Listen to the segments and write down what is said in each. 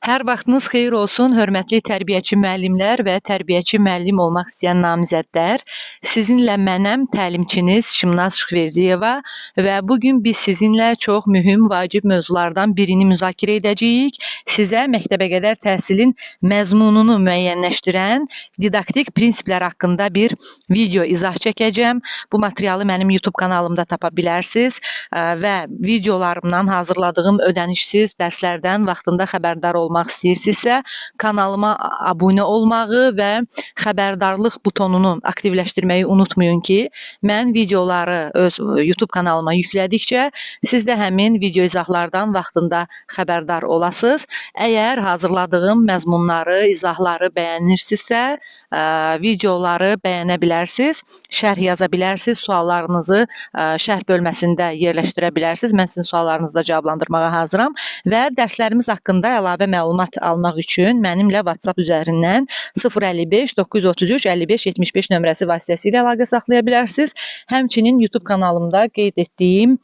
Hər vaxtınız xeyir olsun, hörmətli tərbiyəçi müəllimlər və tərbiyəçi müəllim olmaq istəyən namizədlər. Sizinlə mənəm, təlimçiniz Şimnaz Şıxverdiyeva və bugün biz sizinlə çox mühüm, vacib mövzulardan birini müzakirə edəcəyik. Sizə məktəbəqədər təhsilin məzmununu müəyyənləşdirən didaktik prinsiplər haqqında bir video izah çəkəcəm. Bu materialı mənim YouTube kanalımda tapa bilərsiniz və videolarımdan hazırladığım ödənişsiz dərslərdən vaxtında xəbərdar olmaq istəyirsinizsə, kanalıma abunə olmağı və xəbərdarlıq butonunu aktivləşdirməyi unutmayın ki, mən videoları öz YouTube kanalıma yüklədikcə siz də həmin video izahlardan vaxtında xəbərdar olasınız. Əgər hazırladığım məzmunları, izahları bəyənirsinizsə, videoları bəyənə bilərsiniz, şərh yaza bilərsiniz, suallarınızı şərh bölməsində yerləşdirə bilərsiniz. Mən sizin suallarınızı da cavablandırmağa hazıram və dərslərimiz haqqında əlavə məlumat almaq üçün mənimlə WhatsApp üzərindən 055 933 55 75 nömrəsi vasitəsilə əlaqə saxlaya bilərsiniz. Həmçinin YouTube kanalımda qeyd etdiyim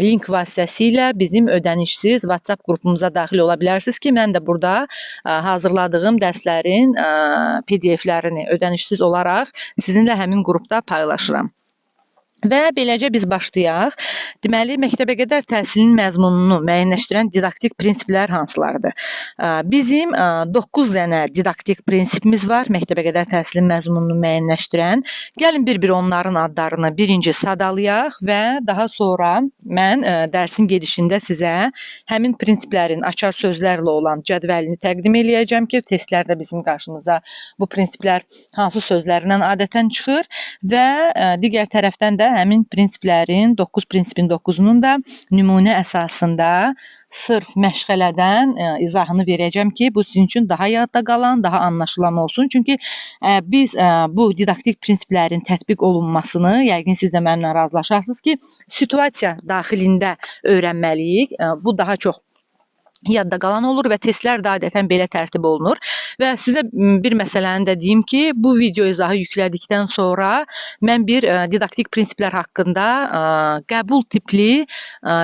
link vasitəsilə bizim ödənişsiz WhatsApp qrupumuza daxil ola bilərsiniz ki, mən də burada hazırladığım dərslərin PDF-lərini ödənişsiz olaraq sizinlə həmin qrupda paylaşıram. Və beləcə biz başlayaq. Deməli, məktəbəqədər təhsilin məzmununu müəyyənləşdirən didaktik prinsiplər hansılardır? Bizim 9 dənə didaktik prinsipimiz var, məktəbəqədər təhsilin məzmununu müəyyənləşdirən. Gəlin bir-bir onların adlarını birinci sadalayaq və daha sonra mən dərsin gedişində sizə həmin prinsiplərin açar sözlərlə olan cədvəlini təqdim eləyəcəm ki, testlərdə bizim qarşımıza bu prinsiplər hansı sözlərlə adətən çıxır və digər tərəfdən də həmin prinsiplərin 9 prinsipin 9-unun da nümunə əsasında sırf məşğələdən izahını verəcəm ki, bu sizin üçün daha yadda qalan, daha anlaşılan olsun. Çünki biz bu didaktik prinsiplərin tətbiq olunmasını, yəqin siz də mənimlə razılaşarsınız ki, situasiya daxilində öyrənməliyik. Bu daha çox yadda qalan olur və testlər də adətən belə tərtib olunur. Və sizə bir məsələni də deyim ki, bu video izahı yüklədikdən sonra mən bir didaktik prinsiplər haqqında qəbul tipli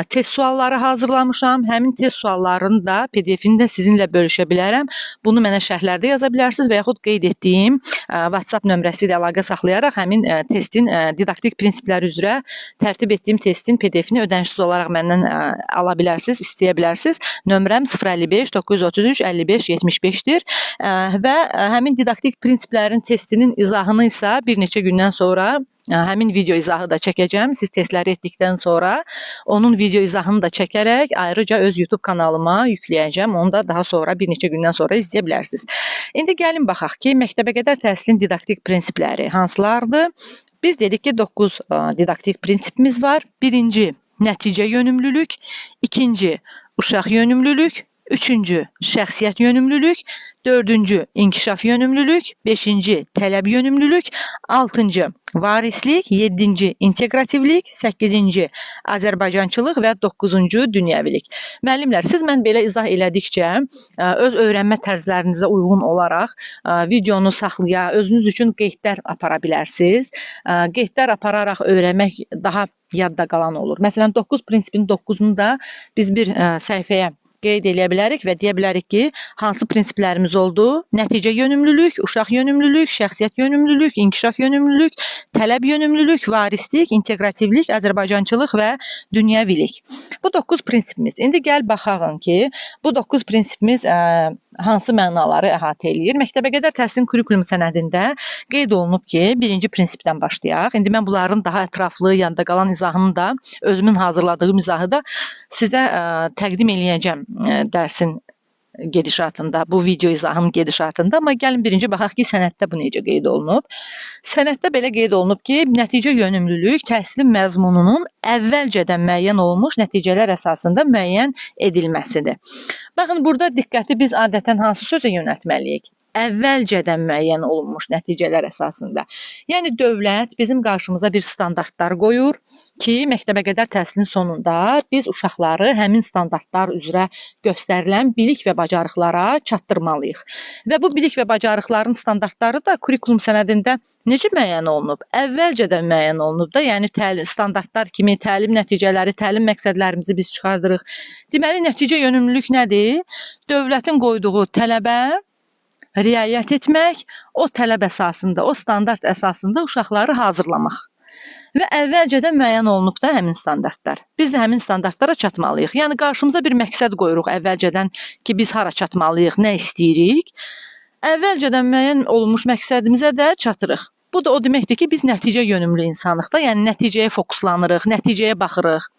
test sualları hazırlamışam. Həmin test suallarını da PDF-ini də sizinlə bölüşə bilərəm. Bunu mənə şərhlərdə yaza bilərsiniz və yaxud qeyd etdiyim WhatsApp nömrəsi ilə əlaqə saxlayaraq həmin testin didaktik prinsiplər üzrə tərtib etdiyim testin PDF-ini ödənişsiz olaraq məndən ala bilərsiniz, istəyə bilərsiniz. Nömrəm 055 933 55 75-dir və həmin didaktik prinsiplərin testinin izahını isə bir neçə gündən sonra həmin video izahı da çəkəcəm. Siz testləri etdikdən sonra onun video izahını da çəkərək ayrıca öz YouTube kanalıma yükləyəcəm. Onu da daha sonra bir neçə gündən sonra izləyə bilərsiniz. İndi gəlin baxaq ki, məktəbəqədər təhsilin didaktik prinsipləri hansılardır? Biz dedik ki, 9 didaktik prinsipimiz var. Birinci, nəticə yönümlülük. İkinci, uşaq yönümlülük. Üçüncü, şəxsiyyət yönümlülük. Dördüncü, inkişaf yönümlülük. Beşinci, tələb yönümlülük. Altıncı, varislik. Yedinci, integrativlik. Səkkizinci, Azərbaycançılıq və 9-cu, dünyəvilik. Müəllimlər, siz mən belə izah elədikcə öz öyrənmə tərzlərinizə uyğun olaraq videonu saxlaya, özünüz üçün qeydlər apara bilərsiniz. Qeydlər apararaq öyrənmək daha yadda qalan olur. Məsələn, 9 prinsipin 9-unu da biz bir səhifəyə qeyd edə bilərik və deyə bilərik ki, hansı prinsiplərimiz oldu? Nəticə yönümlülük, uşaq yönümlülük, şəxsiyyət yönümlülük, inkişaf yönümlülük, tələb yönümlülük, varislik, integrativlik, Azərbaycançılıq və dünyəvilik. Bu 9 prinsipimiz. İndi gəl baxaq ki, bu 9 prinsipimiz hansı mənaları əhatə eləyir? Məktəbəqədər təhsilin kurikulum sənədində qeyd olunub ki, birinci prinsipdən başlayaq. İndi mən bunların daha ətraflı, yadda qalan izahını da, özümün hazırladığım izahı da sizə təqdim eləyəcəm dərsin gedişatında, bu video izahının gedişatında. Amma gəlin birinci baxaq ki, sənəddə bu necə qeyd olunub. Sənəddə belə qeyd olunub ki, nəticə yönümlülük təhsilin məzmununun əvvəlcədən müəyyən olmuş nəticələr əsasında müəyyən edilməsidir. Baxın, burada diqqəti biz adətən hansı sözə yönəltməliyik? əvvəlcədən müəyyən olunmuş nəticələr əsasında. Yəni dövlət bizim qarşımıza bir standartlar qoyur ki, məktəbəqədər təhsilin sonunda biz uşaqları həmin standartlar üzrə göstərilən bilik və bacarıqlara çatdırmalıyıq. Və bu bilik və bacarıqların standartları da kurikulum sənədində necə müəyyən olunub? Əvvəlcədən müəyyən olunub da, yəni standartlar kimi təlim nəticələri, təlim məqsədlərimizi biz çıxardırıq. Deməli, nəticə yönümlülük nədir? Dövlətin qoyduğu tələbə riayət etmək, o tələb əsasında, o standart əsasında uşaqları hazırlamaq. Və əvvəlcədən müəyyən olunub da həmin standartlar. Biz də həmin standartlara çatmalıyıq. Yəni qarşımıza bir məqsəd qoyuruq əvvəlcədən ki, biz hara çatmalıyıq, nə istəyirik. Əvvəlcədən müəyyən olunmuş məqsədimizə də çatırıq. Bu da o deməkdir ki, biz nəticə yönümlü insanıq da, yəni nəticəyə fokuslanırıq, nəticəyə baxırıq.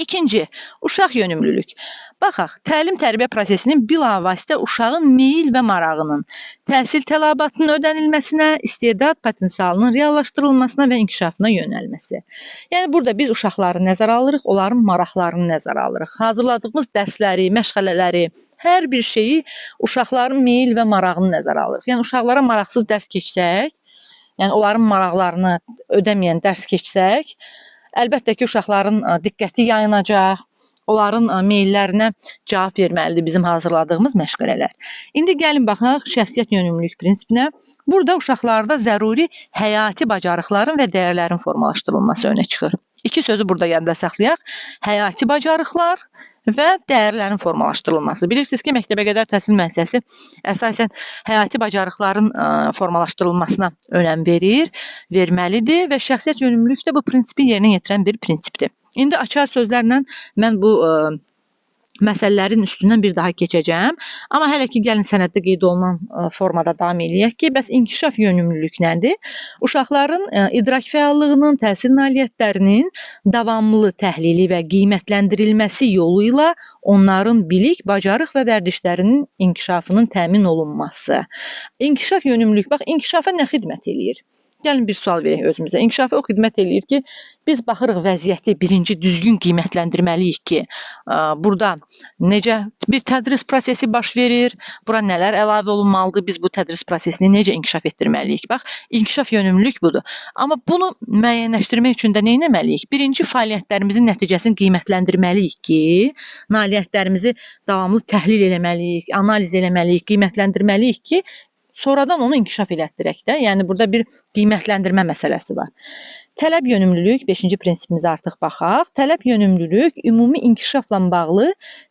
İkinci, uşaq yönümlülük. Baxaq, təlim-tərbiyə prosesinin bilavasitə uşağın meyil və marağının, təhsil tələbatının ödənilməsinə, istedad potensialının reallaşdırılmasına və inkişafına yönəlməsi. Yəni, burada biz uşaqları nəzərə alırıq, onların maraqlarını nəzərə alırıq. Hazırladığımız dərsləri, məşğələləri, hər bir şeyi uşaqların meyil və marağını nəzərə alırıq. Yəni, uşaqlara maraqsız dərs keçsək, yəni onların maraqlarını ödəməyən dərs keçsək, əlbəttə ki, uşaqların diqqəti yayınacaq, onların meyllərinə cavab verməlidir bizim hazırladığımız məşğələlər. İndi gəlin baxaq şəxsiyyət yönümlülük prinsipinə. Burada uşaqlarda zəruri həyati bacarıqların və dəyərlərin formalaşdırılması önə çıxır. İki sözü burada yadda saxlayaq. Həyati bacarıqlar və dəyərlərin formalaşdırılması. Bilirsiniz ki, məktəbəqədər təhsil müəssisəsi əsasən həyati bacarıqların formalaşdırılmasına önəm verir, verməlidir və şəxsiyyət yönümlülük də bu prinsipi yerinə yetirən bir prinsipdir. İndi açar sözlərlə mən bu məsələlərin üstündən bir daha keçəcəm. Amma hələ ki, gəlin sənəddə qeyd olunan formada davam eləyək ki, bəs inkişaf yönümlülük nədir? Uşaqların idrak fəallığının, təhsil nailiyyətlərinin davamlı təhlili və qiymətləndirilməsi yolu ilə onların bilik, bacarıq və vərdişlərinin inkişafının təmin olunması. İnkişaf yönümlülük, bax, inkişafa nə xidmət eləyir? Gəlin bir sual verək özümüzə. İnkişafa o xidmət eləyir ki, biz baxırıq vəziyyəti birinci düzgün qiymətləndirməliyik ki, burada necə bir tədris prosesi baş verir, bura nələr əlavə olunmalıdır, biz bu tədris prosesini necə inkişaf etdirməliyik? Bax, inkişaf yönümlülük budur. Amma bunu müəyyənləşdirmək üçün də nə etməliyik? Birinci fəaliyyətlərimizin nəticəsini qiymətləndirməliyik ki, nailiyyətlərimizi davamlı təhlil eləməliyik, analiz eləməliyik, qiymətləndirməliyik ki, sonradan onu inkişaf elətdirək də. Yəni, burada bir qiymətləndirmə məsələsi var. Tələb yönümlülük, 5-ci prinsipimizə artıq baxaq. Tələb yönümlülük ümumi inkişafla bağlı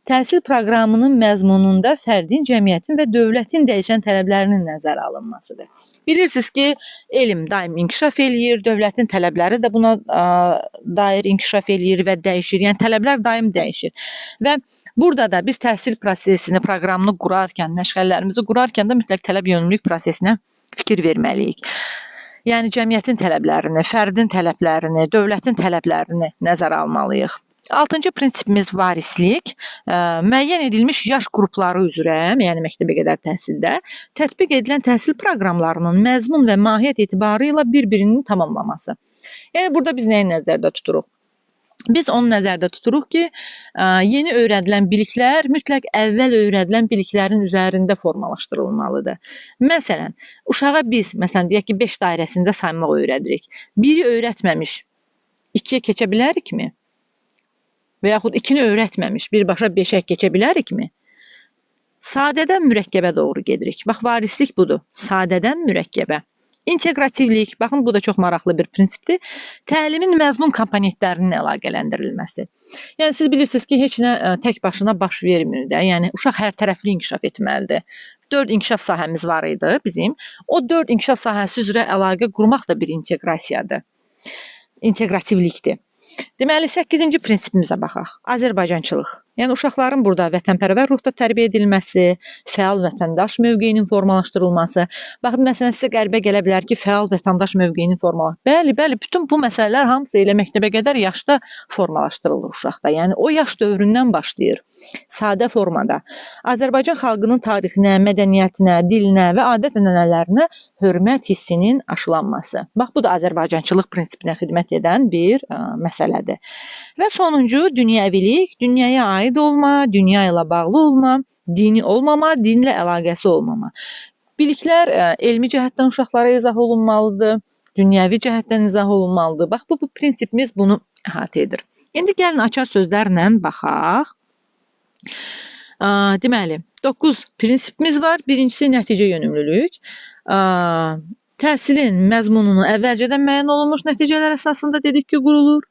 təhsil proqramının məzmununda fərdin, cəmiyyətin və dövlətin dəyişən tələblərinin nəzərə alınmasıdır. Bilirsiniz ki, elm daim inkişaf eləyir, dövlətin tələbləri də buna dair inkişaf eləyir və dəyişir. Yəni, tələblər daim dəyişir. Və burada da biz təhsil prosesini, proqramını qurarkən, məşğələlərimizi qurarkən də mütləq tələb yönümlülük prosesinə fikir verməliyik. Yəni, cəmiyyətin tələblərini, fərdin tələblərini, dövlətin tələblərini nəzərə almalıyıq. 6-cı prinsipimiz varislik. Müəyyən edilmiş yaş qrupları üzrə, yəni məktəbəqədər təhsildə tətbiq edilən təhsil proqramlarının məzmun və mahiyyət etibarı ilə bir-birinin tamamlaması. Yəni, burada biz nəyi nəzərdə tuturuq? Biz onu nəzərdə tuturuq ki, yeni öyrədilən biliklər mütləq əvvəl öyrədilən biliklərin üzərində formalaşdırılmalıdır. Məsələn, uşağa biz, məsələn, deyək ki, 5 dairəsində saymaq öyrədirik. Biri öyrətməmiş, 2-yə keçə bilərikmi? Və yaxud 2-ni öyrətməmiş, birbaşa 5-ə keçə bilərikmi? Sadədən mürəkkəbə doğru gedirik. Bax, varislik budur. Sadədən mürəkkəbə. İntegrativlik, baxın, bu da çox maraqlı bir prinsipdir. Təlimin məzmun komponentlərinin əlaqələndirilməsi. Yəni, siz bilirsiniz ki, heç nə tək başına baş vermir də. Yəni, uşaq hər tərəfli inkişaf etməlidir. 4 inkişaf sahəmiz var idi bizim. O 4 inkişaf sahəsi üzrə əlaqə qurmaq da bir inteqrasiyadır. İntegrativlikdir. Deməli, 8-ci prinsipimizə baxaq. Azərbaycançılıq. Yəni, uşaqların burada vətənpərvər ruhda tərbiyə edilməsi, fəal vətəndaş mövqeyinin formalaşdırılması. Baxın, məsələn, sizə qəribə gələ bilər ki, fəal vətəndaş mövqeyinin formalaşdırılması. Bəli, bütün bu məsələlər hamısı elə məktəbəqədər yaşda formalaşdırılır uşaqda. Yəni, o yaş dövründən başlayır. Sadə formada. Azərbaycan xalqının tarixinə, mədəniyyətinə, dilinə və adət-ənənələrinə hörmət hissinin aşılanması. Bax, bu da Azərbaycançılıq prinsipinə xidmət edən bir məsələdir. Və sonuncu, dünyəvilik, dünyaya aid olma, dünya ilə bağlı olma, dini olmama, dinlə əlaqəsi olmama. Biliklər elmi cəhətdən uşaqlara izah olunmalıdır, dünyəvi cəhətdən izah olunmalıdır. Bax, bu prinsipimiz bunu əhatə edir. İndi gəlin açar sözlərlə baxaq. Deməli, 9 prinsipimiz var. Birincisi nəticə yönümlülük. Təhsilin məzmununu əvvəlcədən müəyyən olunmuş nəticələr əsasında dedik ki, qurulur.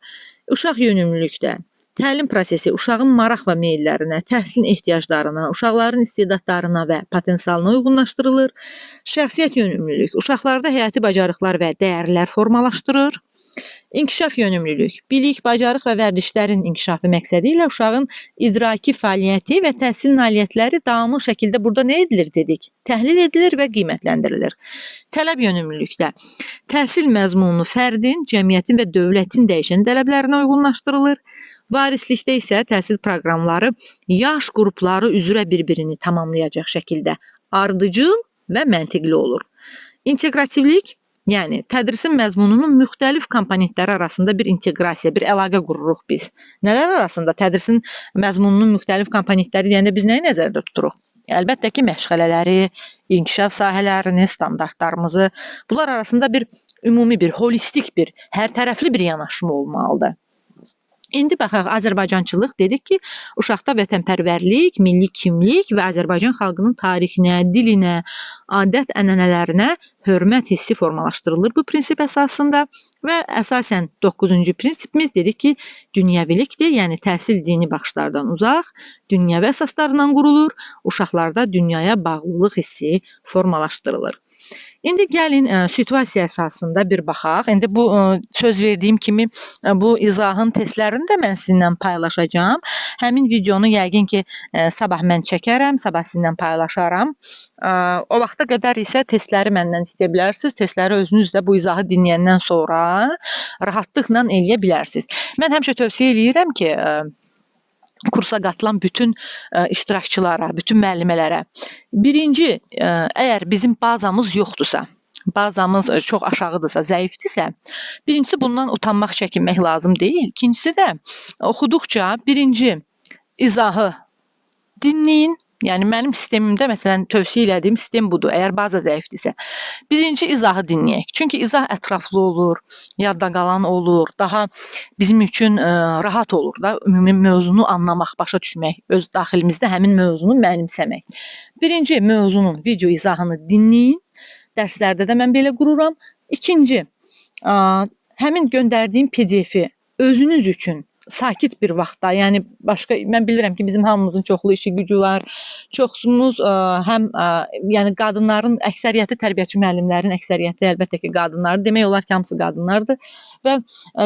Uşaq yönümlülükdə təlim prosesi uşağın maraq və meyllərinə, təhsilin ehtiyaclarına, uşaqların istedadlarına və potensialına uyğunlaşdırılır. Şəxsiyyət yönümlülük uşaqlarda həyati bacarıqlar və dəyərlər formalaşdırır. İnkişaf yönümlülük bilik, bacarıq və vərdişlərin inkişafı məqsədi ilə uşağın idraki fəaliyyəti və təhsil nailiyyətləri davamlı şəkildə burada nə edilir dedik? Təhlil edilir və qiymətləndirilir. Tələb yönümlülükdə təhsil məzmunu fərdin, cəmiyyətin və dövlətin dəyişən tələblərinə uyğunlaşdırılır. Varislikdə isə təhsil proqramları yaş qrupları üzrə bir-birini tamamlayacaq şəkildə ardıcıl və məntiqli olur. İnteqrativlik, yəni tədrisin məzmununun müxtəlif komponentləri arasında bir inteqrasiya, bir əlaqə qururuq biz. Nələr arasında tədrisin məzmununun müxtəlif komponentləri deyəndə biz nəyi nəzərdə tuturuq? Əlbəttə ki, məşğələləri, inkişaf sahələrini, standartlarımızı, bunlar arasında bir ümumi, bir holistik, bir hərtərəfli bir yanaşma olmalıdır. İndi baxaq, Azərbaycançılıq dedik ki, uşaqda vətənpərvərlik, milli kimlik və Azərbaycan xalqının tarixinə, dilinə, adət-ənənələrinə hörmət hissi formalaşdırılır bu prinsip əsasında və əsasən 9-cu prinsipimiz dedik ki, dünyəvilikdir, yəni təhsil dini baxışlardan uzaq, dünyəvi əsaslarından qurulur, uşaqlarda dünyaya bağlılıq hissi formalaşdırılır. İndi gəlin situasiya əsasında bir baxaq. İndi bu söz verdiyim kimi bu izahın testlərini də mən sizinlə paylaşacağam. Həmin videonu yəqin ki sabah mən çəkərəm, sabah sizinlə paylaşaram. O vaxta qədər isə testləri məndən istəyə bilərsiniz. Testləri özünüz də bu izahı dinləyəndən sonra rahatlıqla eləyə bilərsiniz. Mən həmişə tövsiyə eləyirəm ki, kursa qatılan bütün iştirakçılara, bütün müəllimələrə. Birinci, əgər bizim bazamız yoxdursa, bazamız çox aşağıdırsa, zəifdirsə, birincisi bundan utanmaq, çəkinmək lazım deyil. İkincisi də oxuduqca birinci izahı dinləyin. Yəni mənim sistemimdə məsələn tövsiyə elədiyim sistem budur. Əgər baza zəifdirsə, birinci izahı dinləyək. Çünki izah ətraflı olur, yadda qalan olur, daha bizim üçün rahat olur da ümumi mövzunu anlamaq, başa düşmək, öz daxilimizdə həmin mövzunu mənimsəmək. Birinci mövzunun video izahını dinləyin. Dərslərdə də mən belə qururam. İkinci, həmin göndərdiyim PDF-i özünüz üçün sakit bir vaxtda, yəni başqa, mən bilirəm ki, bizim hamımızın çoxlu işi gücü var. Çoxsumuz həm yəni qadınların əksəriyyəti, tərbiyəçi müəllimlərin əksəriyyəti əlbəttə ki, qadınlardır. Demək olar ki, hamısı qadınlardır və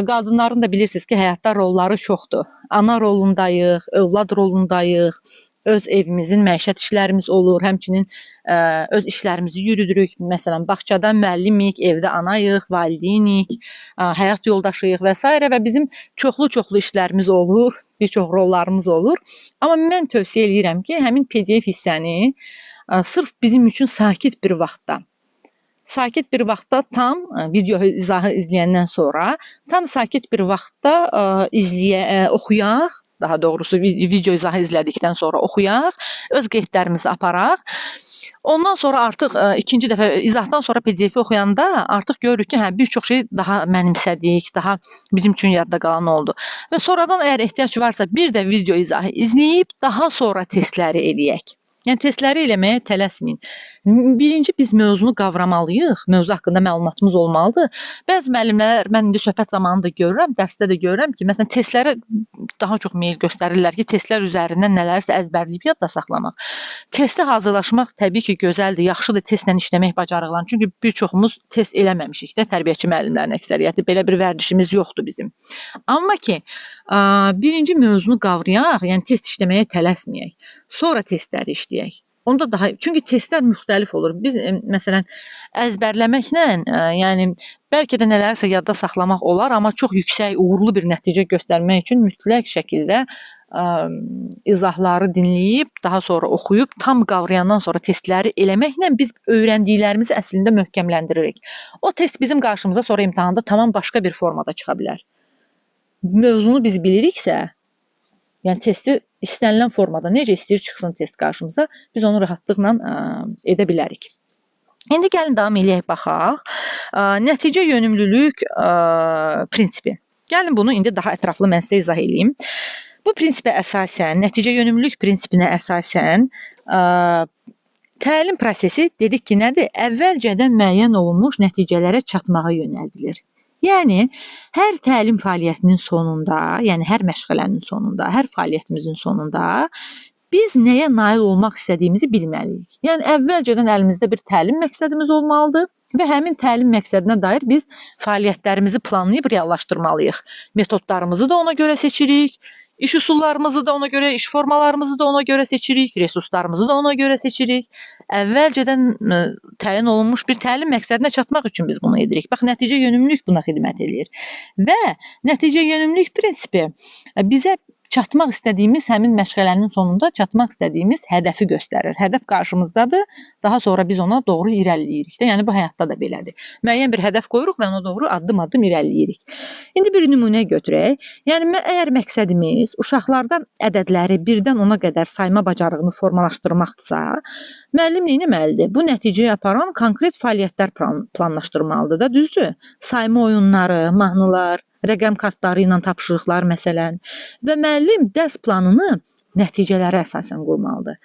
qadınların da bilirsiniz ki, həyatda rolları çoxdur. Ana rolundayıq, övlad rolundayıq. Öz evimizin məişət işlərimiz olur, həmçinin öz işlərimizi yürüdürük. Məsələn, bağçada müəllimik, evdə anayıq, valideynik, həyat yoldaşıyıq və s. və bizim çoxlu işlərimiz olur, bir çox rollarımız olur. Amma mən tövsiyə edirəm ki, həmin PDF hissəni sırf bizim üçün sakit bir vaxtda, tam video izahı izləyəndən sonra, tam sakit bir vaxtda oxuyaq. Daha doğrusu video izahı izlədikdən sonra oxuyaq, öz qeydlərimizi aparaq. Ondan sonra artıq ikinci dəfə izahdan sonra PDF-i oxuyanda artıq görürük ki, bir çox şey daha mənimsədik, daha bizim üçün yadda qalan oldu. Və sonradan əgər ehtiyac varsa bir də video izahı izləyib daha sonra testləri eləyək. Yəni testləri eləməyə tələsməyin. Birinci biz mövzunu qavramalıyıq, mövzu haqqında məlumatımız olmalıdır. Bəzi müəllimlər, mən indi söhbət zamanı da görürəm, dərsdə də görürəm ki, məsələn testlərə daha çox meyil göstərirlər ki, testlər üzərindən nələrsə əzbərləyib yadda saxlamaq. Testə hazırlaşmaq təbii ki, gözəldir, yaxşıdır testlə işləmək bacarıqlarını. Çünki bir çoxumuz test eləməmişik də, tərbiyəçi müəllimlərin əksəriyyəti, belə bir vərdişimiz yoxdur bizim. Amma ki, birinci mövzunu qavrayaq, yəni test işləməyə tələsməyək. Sonra testləri işləyək. Onda daha, çünki testlər müxtəlif olur. Biz məsələn əzbərləməklə, yəni bəlkə də nələrsə yadda saxlamaq olar, amma çox yüksək, uğurlu bir nəticə göstərmək üçün mütləq şəkildə izahları dinləyib, daha sonra oxuyub, tam qavrayandan sonra testləri eləməklə biz öyrəndiklərimizi əslində möhkəmləndiririk. O test bizim qarşımıza sonra imtahanda tamam başqa bir formada çıxa bilər. Mövzunu biz biliriksə, yəni testi istənilən formada necə istəyir çıxsın test qarşımıza, biz onu rahatlıqla edə bilərik. İndi gəlin davam eləyək baxaq. Nəticə yönümlülük prinsipi. Gəlin bunu indi daha ətraflı mən sizə izah eləyim. Bu prinsipə əsasən, nəticə yönümlülük prinsipinə əsasən təlim prosesi dedik ki, nədir? Əvvəlcədən müəyyən olunmuş nəticələrə çatmağa yönəldilir. Yəni, hər təlim fəaliyyətinin sonunda, yəni hər məşğələnin sonunda, hər fəaliyyətimizin sonunda biz nəyə nail olmaq istədiyimizi bilməliyik. Yəni, əvvəlcədən əlimizdə bir təlim məqsədimiz olmalıdır və həmin təlim məqsədinə dair biz fəaliyyətlərimizi planlayıb reallaşdırmalıyıq. Metodlarımızı da ona görə seçirik, iş üsullarımızı da ona görə, iş formalarımızı da ona görə seçirik, resurslarımızı da ona görə seçirik. Əvvəlcədən təyin olunmuş bir təlim məqsədinə çatmaq üçün biz bunu edirik. Bax, nəticə yönümlülük buna xidmət edir. Və nəticə yönümlülük prinsipi bizə çatmaq istədiyimiz həmin məşğələnin sonunda çatmaq istədiyimiz hədəfi göstərir. Hədəf qarşımızdadır, daha sonra biz ona doğru irəliləyirik də. Yəni bu həyatda da belədir. Müəyyən bir hədəf qoyuruq və ona doğru addım-addım irəliləyirik. İndi bir nümunə götürək. Yəni əgər məqsədimiz uşaqlarda ədədləri 1-dən 10-a qədər sayma bacarığını formalaşdırmaqdırsa, müəllim nə etməlidir? Bu nəticəyə aparan konkret fəaliyyətlər planlaşdırmalıdır da, düzdür? Sayma oyunları, mahnılar, rəqəm kartları ilə tapşırıqlar məsələn və müəllim dərs planını nəticələrə əsasən qurmalıdır.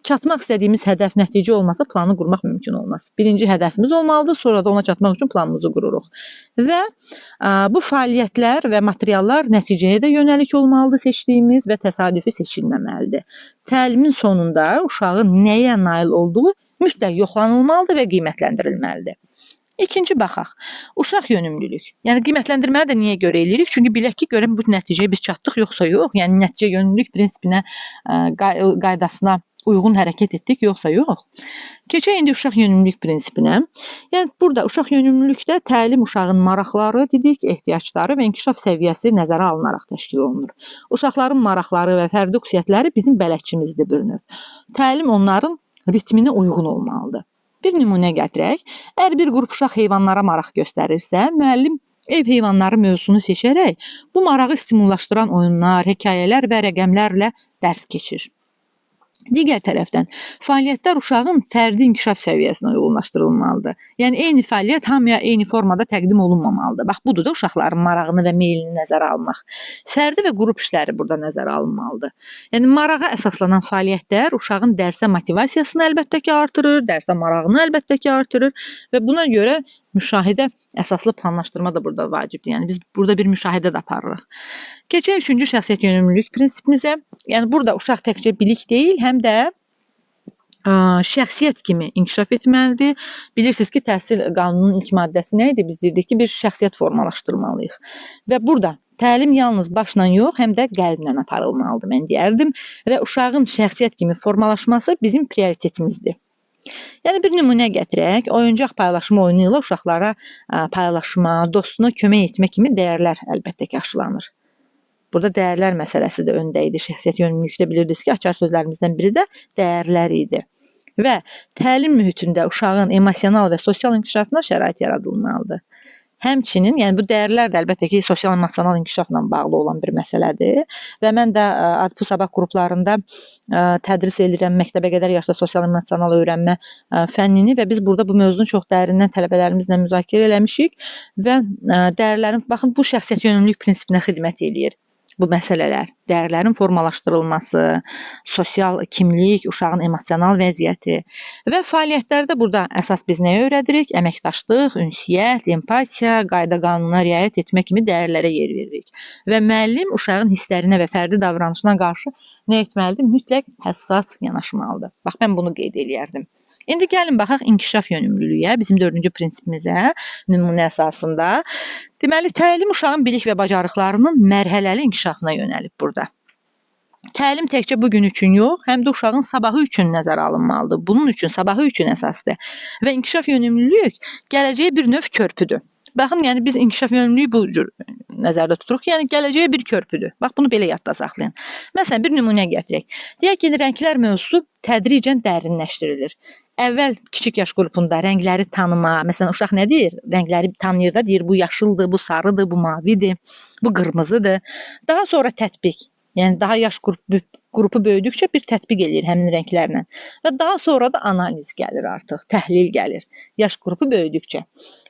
Çatmaq istədiyimiz hədəf nəticə olmasa planı qurmaq mümkün olmaz. Birinci hədəfimiz olmalıdır, sonra da ona çatmaq üçün planımızı qururuq. Və bu fəaliyyətlər və materiallar nəticəyə də yönəlik olmalıdır seçdiyimiz və təsadüfi seçilməməlidir. Təlimin sonunda uşağın nəyə nail olduğu mütləq yoxlanılmalıdır və qiymətləndirilməlidir. İkinci baxaq. Uşaq yönümlülük. Yəni qiymətləndirməni də niyə görə eləyirik? Çünki bilək ki, görək bu nəticəyə biz çatdıq yoxsa yox. Yəni nəticə yönümlülük prinsipinə, qaydasına uyğun hərəkət etdik yoxsa yox. Keçək indi uşaq yönümlülük prinsipinə. Yəni burada uşaq yönümlülükdə təlim uşağın maraqları, dedik, ehtiyacları və inkişaf səviyyəsi nəzərə alınaraq təşkil olunur. Uşaqların maraqları və fərdi xüsusiyyətləri bizim bələdçimizdir bir növ. Təlim onların ritminə uyğun olmalıdır. Bir nümunə gətirək. Əgər bir qrup uşaq heyvanlara maraq göstərirsə, müəllim ev heyvanları mövzusunu seçərək bu marağı stimullaşdıran oyunlar, hekayələr və rəqəmlərlə dərs keçir. Digər tərəfdən, fəaliyyətlər uşağın fərdi inkişaf səviyyəsinə uyğunlaşdırılmalıdır. Yəni, eyni fəaliyyət hamıya eyni formada təqdim olunmamalıdır. Bax, budur da uşaqların marağını və meylini nəzərə almaq. Fərdi və qrup işləri burada nəzərə alınmalıdır. Yəni, marağa əsaslanan fəaliyyətlər uşağın dərsə motivasiyasını əlbəttə ki, artırır, dərsə marağını əlbəttə ki, artırır və buna görə müşahidə əsaslı planlaşdırma da burada vacibdir. Yəni, biz burada bir müşahidə də aparırıq. Keçək üçüncü şəxsiyyət yönümlülük prinsipimizə. Yəni, burada uşaq təkcə bilik deyil, həm də şəxsiyyət kimi inkişaf etməlidir. Bilirsiniz ki, təhsil qanununun ilk maddəsi nə idi? Biz dedik ki, bir şəxsiyyət formalaşdırmalıyıq. Və burada təlim yalnız başla yox, həm də qəlblə aparılmalıdır, mən deyərdim. Və uşağın şəxsiyyət kimi formalaşması bizim prioritetimizdir. Yəni, bir nümunə gətirək, oyuncaq paylaşma oyunu ilə uşaqlara paylaşma, dostuna kömək etmə kimi dəyərlər əlbəttə ki, aşılanır. Burada dəyərlər məsələsi də öndə idi. Şəxsiyyət yönümlülükdə bilirdiniz ki, açar sözlərimizdən biri də dəyərlər idi. Və təlim mühitində uşağın emosional və sosial inkişafına şərait yaradılmalıdır. Həmçinin, yəni bu dəyərlər də əlbəttə ki, sosial-emosional inkişafla bağlı olan bir məsələdir və mən də Adbu Sabah qruplarında tədris edirəm məktəbə qədər yaşda sosial-emosional öyrənmə fənnini və biz burada bu mövzunu çox dərindən tələbələrimizlə müzakirə eləmişik və dəyərlərin, baxın, bu şəxsiyyət yönümlülük prinsipinə xidmət eləyir. Bu məsələlər, dəyərlərin formalaşdırılması, sosial kimlik, uşağın emosional vəziyyəti və fəaliyyətlərdə burada əsas biz nəyə öyrədirik? Əməkdaşlıq, ünsiyyət, empatiya, qayda-qanuna riayət etmə kimi dəyərlərə yer veririk. Və müəllim uşağın hisslərinə və fərdi davranışına qarşı nə etməlidir? Mütləq həssas yanaşmalıdır. Bax, mən bunu qeyd eləyərdim. İndi gəlin baxaq inkişaf yönümlülüyə, bizim 4-cü prinsipimizə, nümunə əsasında. Deməli, təlim uşağın bilik və bacarıqlarının mərhələli inkişafına yönəlib burada. Təlim təkcə bugün üçün yox, həm də uşağın sabahı üçün nəzərə alınmalıdır. Bunun üçün, sabahı üçün əsasdır. Və inkişaf yönümlülük gələcəyə bir növ körpüdür. Baxın, yəni biz inkişaf yönümlülüyü bu cür nəzərdə tuturuq ki, yəni gələcəyə bir körpüdür. Bax, bunu belə yadda saxlayın. Məsələn, bir nümunə gətirək. Deyək ki, rənglər mövzusu tədricən dərinləşdirilir. Əvvəl kiçik yaş qrupunda rəngləri tanıma, məsələn, uşaq nə deyir? Rəngləri tanıyır da, deyir, bu yaşıldır, bu sarıdır, bu mavidir, bu qırmızıdır. Daha sonra tətbiq, yəni daha yaş qrup qrupu böyüdükcə bir tətbiq eləyir həmin rənglərlə və daha sonra da analiz gəlir artıq, təhlil gəlir yaş qrupu böyüdükcə.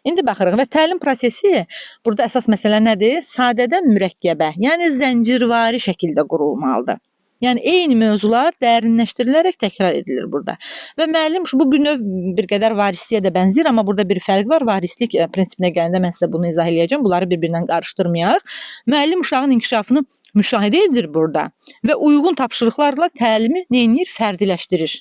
İndi baxırıq və təlim prosesi burada əsas məsələ nədir? Sadədən mürəkkəbə, yəni zəncirvari şəkildə qurulmalıdır. Yəni eyni mövzular dərinləşdirilərək təkrar edilir burada. Və müəllim bu bir növ bir qədər varisliyə də bənzəyir, amma burada bir fərq var. Varislik prinsipinə gələndə mən sizə bunu izah eləyəcəm. Bunları bir-birindən qarışdırmayaq. Müəllim uşağın inkişafını müşahidə edir burada və uyğun tapşırıqlarla təlimi neyinir? Fərdiləşdirir,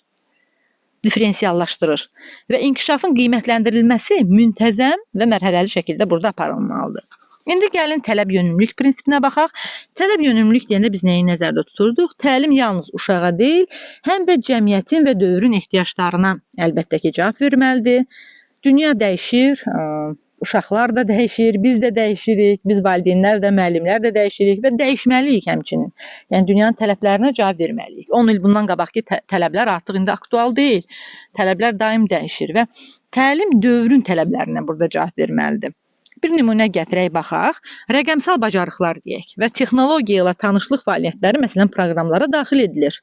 diferensiallaşdırır və inkişafın qiymətləndirilməsi müntəzəm və mərhələli şəkildə burada aparılmalıdır. İndi gəlin tələb yönümlülük prinsipinə baxaq. Tələb yönümlülük deyəndə biz nəyi nəzərdə tuturduq? Təlim yalnız uşağa deyil, həm də cəmiyyətin və dövrün ehtiyaclarına əlbəttə ki, cavab verməlidir. Dünya dəyişir, uşaqlar da dəyişir, biz də dəyişirik, biz valideynlər də, müəllimlər də dəyişirik və dəyişməliyik həmçinin. Yəni dünyanın tələblərinə cavab verməliyik. 10 il bundan qabaqki tələblər artıq indi aktual deyil. Tələblər daim dəyişir və təlim dövrün tələblərinə burada cavab verməlidir. Bir nümunə gətirək baxaq. Rəqəmsal bacarıqlar deyək və texnologiya ilə tanışlıq fəaliyyətləri məsələn proqramlara daxil edilir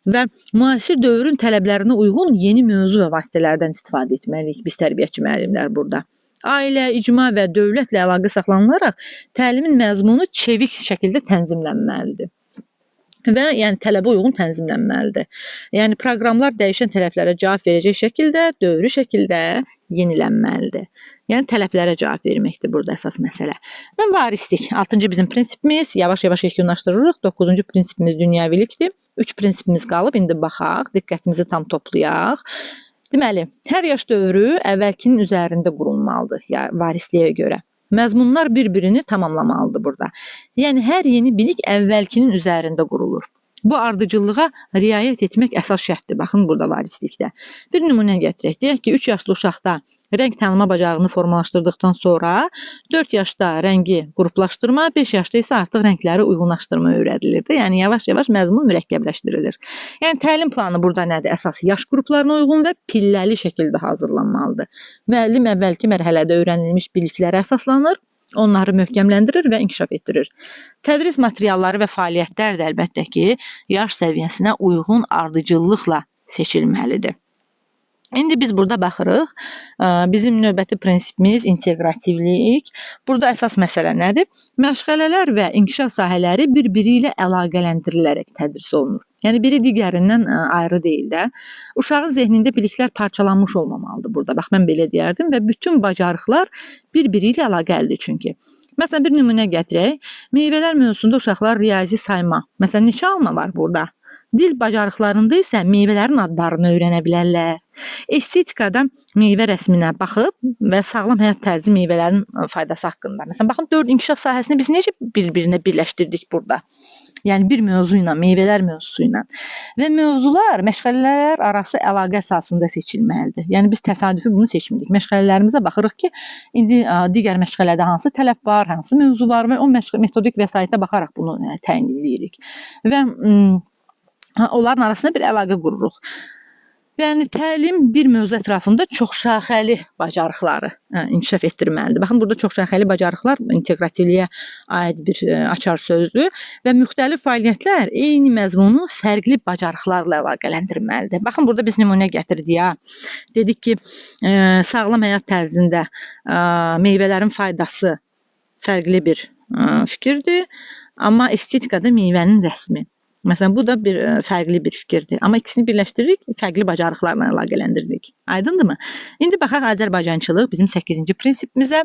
və müasir dövrün tələblərinə uyğun yeni mövzu və vasitələrdən istifadə etməliyik biz tərbiyəçi müəllimlər burada. Ailə, icma və dövlətlə əlaqə saxlanılaraq təlimin məzmunu çevik şəkildə tənzimlənməlidir. Və yəni tələbə uyğun tənzimlənməlidir. Yəni proqramlar dəyişən tələblərə cavab verəcək şəkildə, dövrü şəkildə yenilənməlidir. Yəni tələblərə cavab verməkdir burada əsas məsələ. Və varislik 6-cı bizim prinsipimiz, yavaş-yavaş yekunlaşdırırıq. 9-cu prinsipimiz dünyəvilikdir. 3 prinsipimiz qalıb. İndi baxaq, diqqətimizi tam toplayaq. Deməli, hər yaş dövrü əvvəlkinin üzərində qurulmalıdır, yəni varisliyə görə. Məzmunlar bir-birini tamamlamalıdır burada. Yəni hər yeni bilik əvvəlkinin üzərində qurulur. Bu ardıcıllığa riayət etmək əsas şərtdir. Baxın burada varislikdə. Bir nümunə gətirək. Deyək ki, 3 yaşlı uşaqda rəng tanıma bacarığını formalaşdırdıqdan sonra 4 yaşda rəngi qruplaşdırma, 5 yaşda isə artıq rəngləri uyğunlaşdırma öyrədilir. Yəni yavaş-yavaş məzmun mürəkkəbləşdirilir. Yəni təlim planı burada nədir? Əsas yaş qruplarına uyğun və pilləli şəkildə hazırlanmalıdır. Müəllim əvvəlki mərhələdə öyrənilmiş biliklərə əsaslanır. Onları möhkəmləndirir və inkişaf etdirir. Tədris materialları və fəaliyyətlər də əlbəttə ki, yaş səviyyəsinə uyğun ardıcıllıqla seçilməlidir. İndi biz burada baxırıq. Bizim növbəti prinsipimiz inteqrativlik. Burada əsas məsələ nədir? Məşğələlər və inkişaf sahələri bir-biri ilə əlaqələndirilərək tədris olunur. Yəni biri digərindən ayrı deyil də. Uşağın zehnində biliklər parçalanmış olmamalıdır burada. Bax mən belə deyərdim və bütün bacarıqlar bir-biri ilə əlaqəlidir çünki. Məsələn bir nümunə gətirək. Meyvələr mövzusunda uşaqlar riyazi sayma. Məsələn neçə alma var burada? Dil bacarıqlarında isə meyvələrin adlarını öyrənə bilərlər. Estetikada meyvə rəsminə baxıb və sağlam həyat tərzi meyvələrin faydası haqqında. Məsələn, baxın 4 inkişaf sahəsini biz necə bir-birinə birləşdirdik burada? Yəni bir mövzu ilə, meyvələr mövzusu ilə. Və mövzular məşğələlər arası əlaqə əsasında seçilməlidir. Yəni biz təsadüfi bunu seçmirik. Məşğələlərimizə baxırıq ki, indi digər məşğələdə hansı tələb var, hansı mövzu var və o metodik vəsaitə baxaraq bunu təyin edirik. Və onların arasında bir əlaqə qururuq. Yəni təlim bir mövzu ətrafında çoxşaxəli bacarıqları inkişaf etdirməlidir. Baxın burada çoxşaxəli bacarıqlar inteqrativliyə aid bir açar sözdür və müxtəlif fəaliyyətlər eyni məzmunu fərqli bacarıqlarla əlaqələndirməlidir. Baxın burada biz nümunə gətirdik ya. Dedik ki, sağlam həyat tərzində meyvələrin faydası fərqli bir fikirdir, amma estetikada meyvənin rəsmi. Məsələn, bu da bir fərqli bir fikirdir. Amma ikisini birləşdiririk, fərqli bacarıqlarla əlaqələndiririk. Aydındırmı? İndi baxaq Azərbaycançılıq bizim 8-ci prinsipimizə.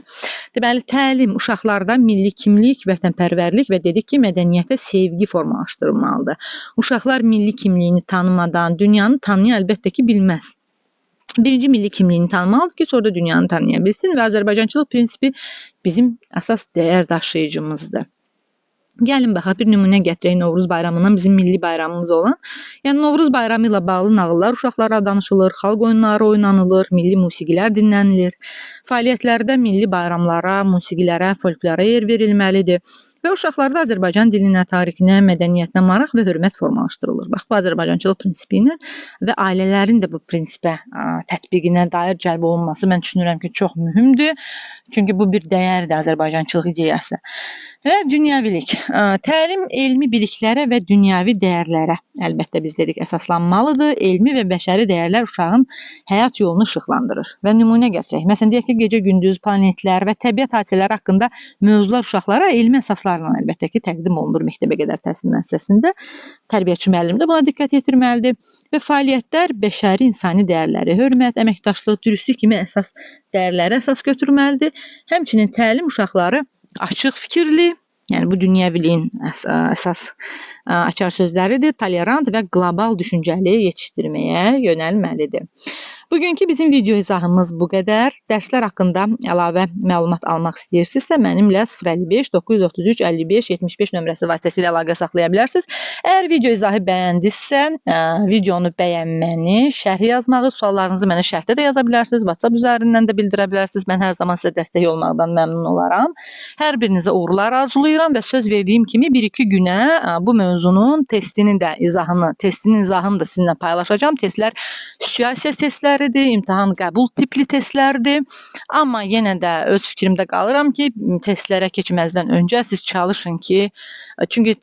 Deməli, təlim uşaqlarda milli kimlik, vətənpərvərlik və dedik ki, mədəniyyətə sevgi formalaşdırılmalıdır. Uşaqlar milli kimliyini tanımadan dünyanı tanıya əlbəttə ki, bilməz. Birinci milli kimliyini tanımalıdır ki, sonra da dünyanı tanıya bilsin və Azərbaycançılıq prinsipi bizim əsas dəyər daşıyıcımızdır. Gəlin baxaq, bir nümunə gətirək Novruz bayramından, bizim milli bayramımız olan. Yəni Novruz bayramı ilə bağlı nağıllar uşaqlara danışılır, xalq oyunları oynanılır, milli musiqilər dinlənilir. Fəaliyyətlərdə milli bayramlara, musiqilərə, folklora yer verilməlidir və uşaqlarda Azərbaycan dilinə, tarixinə, mədəniyyətinə maraq və hörmət formalaşdırılır. Bax, bu Azərbaycançılıq prinsipi ilə və ailələrin də bu prinsipə tətbiqinə dair cəlb olunması mən düşünürəm ki, çox mühümdür. Çünki bu bir dəyərdir Azərbaycançılıq ideyası. Və dünyəvilik. Təlim elmi biliklərə və dünyəvi dəyərlərə, əlbəttə biz dedik, əsaslanmalıdır. Elmi və bəşəri dəyərlər uşağın həyat yolunu işıqlandırır və nümunə gətirək. Məsələn, deyək ki, gecə-gündüz, planetlər və təbiət hadisələri haqqında mövzular uşaqlara elmi əsaslarla əlbəttə ki, təqdim olunur məktəbə qədər təhsil müəssisəsində. Tərbiyəçi müəllim də buna diqqət yetirməlidir və fəaliyyətlər bəşəri insani dəyərləri, hörmət, əməkdaşlıq, dürüstlük kimi əsas dəyərlərə əsas götürməlidir. Həmçinin təlim uşaqları açıq fikirli, yəni bu dünyəviliyin əsas açar sözləridir, tolerant və qlobal düşüncəli yetişdirməyə yönəlməlidir. Bugünkü bizim video izahımız bu qədər. Dərslər haqqında əlavə məlumat almaq istəyirsinizsə, mənimlə 055 933 55 75 nömrəsi vasitəsilə əlaqə saxlaya bilərsiniz. Əgər video izahı bəyəndinizsə, videonu bəyənməni, şərh yazmağı, suallarınızı mənə şərhdə də yaza bilərsiniz, WhatsApp üzərindən də bildirə bilərsiniz. Mən hər zaman sizə dəstək olmaqdan məmnun olaram. Hər birinizə uğurlar arzulayıram və söz verdiyim kimi 1-2 günə bu mövzunun testinin izahını da sizinlə paylaşacağam. Testlər situasiya testləridir, imtahan qəbul tipli testlərdir. Amma yenə də öz fikrimdə qalıram ki, testlərə keçməzdən öncə siz çalışın ki, çünki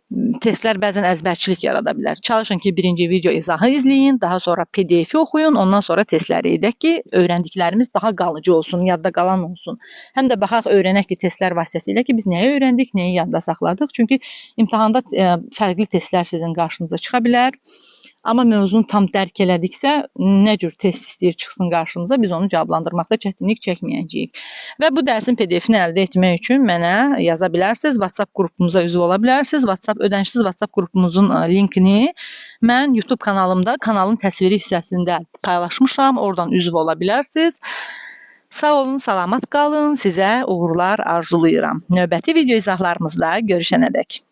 testlər bəzən əzbərçilik yarada bilər. Çalışın ki, birinci video izahı izləyin, daha sonra PDF-i oxuyun, ondan sonra testləri edək ki, öyrəndiklərimiz daha qalıcı olsun, yadda qalan olsun. Həm də baxaq, öyrənək ki, testlər vasitəsilə ki, biz nəyi öyrəndik, nəyi yadda saxladıq. Çünki imtahanda fərqli testlər sizin qarşınıza çıxa bilər. Amma mövzunu tam dərk elədiksə, nə cür test istəyir çıxsın qarşımıza, biz onu cavablandırmaqda çətinlik çəkməyəcəyik. Və bu dərsin PDF-ini əldə etmək üçün mənə yaza bilərsiniz, WhatsApp qrupumuza üzv ola bilərsiniz. Ödənişsiz WhatsApp qrupumuzun linkini mən YouTube kanalımda, kanalın təsviri hissəsində paylaşmışam, oradan üzv ola bilərsiniz. Sağ olun, salamat qalın, sizə uğurlar arzulayıram. Növbəti video izahlarımızda görüşənədək.